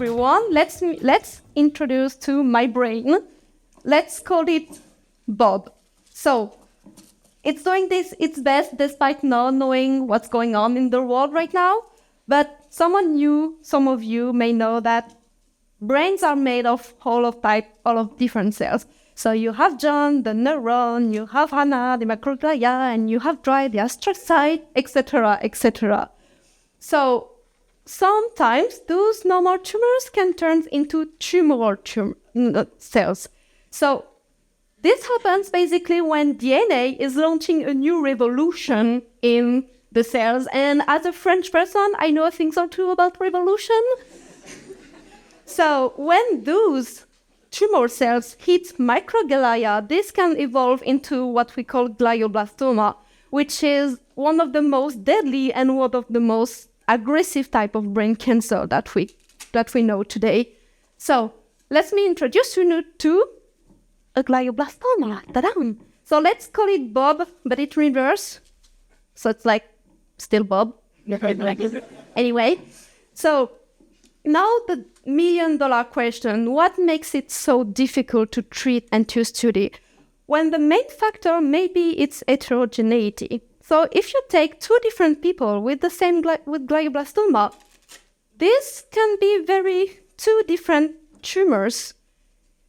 everyone. Let's introduce to my brain. Let's call it Bob. So it's doing its best despite not knowing what's going on in the world right now. But some of you may know that brains are made of all of different cells. So you have John, the neuron, you have Hannah, the microglia, and you have Dry, the astrocyte, etc., etc. So sometimes those normal tumors can turn into tumoral cells. So this happens basically when DNA is launching a new revolution in the cells. And as a French person, I know things or two about revolution. So when those tumor cells hit microglia, this can evolve into what we call glioblastoma, which is one of the most deadly and one of the most aggressive type of brain cancer that we know today. So let me introduce you to a glioblastoma. Ta-da! So let's call it Bob, but it's reverse. So it's like still Bob. Anyway, so now the million-dollar question, what makes it so difficult to treat and to study? When the main factor may be its heterogeneity. So if you take two different people with the same with glioblastoma, this can be two different tumors.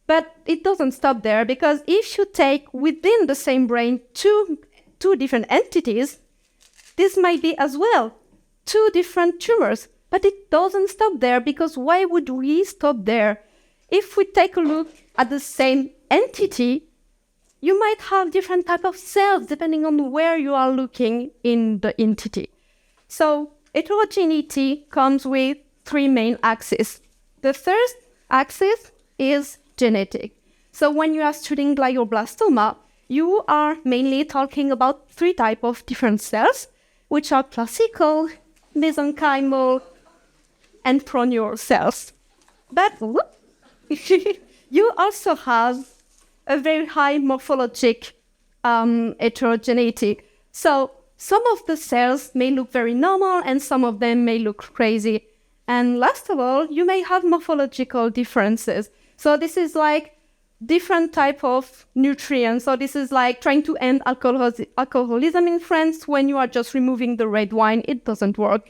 But it doesn't stop there, because if you take within the same brain two different entities, this might be as well two different tumors. But it doesn't stop there, because why would we stop there? If we take a look at the same entity, you might have different type of cells depending on where you are looking in the entity. So heterogeneity comes with three main axes. The first axis is genetic. So when you are studying glioblastoma, you are mainly talking about three types of different cells, which are classical, mesenchymal, and proneural cells. But you also have a very high morphologic heterogeneity. So some of the cells may look very normal and some of them may look crazy. And last of all, you may have morphological differences. So this is like different type of nutrients. So this is like trying to end alcoholism in France when you are just removing the red wine. It doesn't work.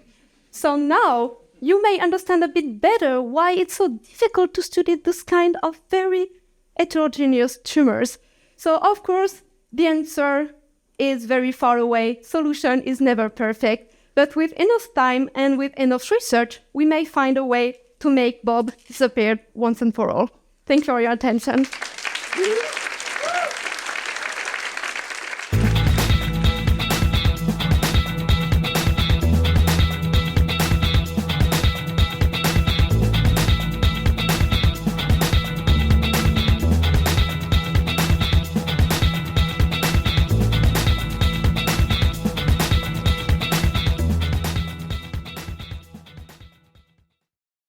So now you may understand a bit better why it's so difficult to study this kind of very heterogeneous tumors. So of course, the answer is very far away. Solution is never perfect. But with enough time and with enough research, we may find a way to make Bob disappear once and for all. Thank you for your attention.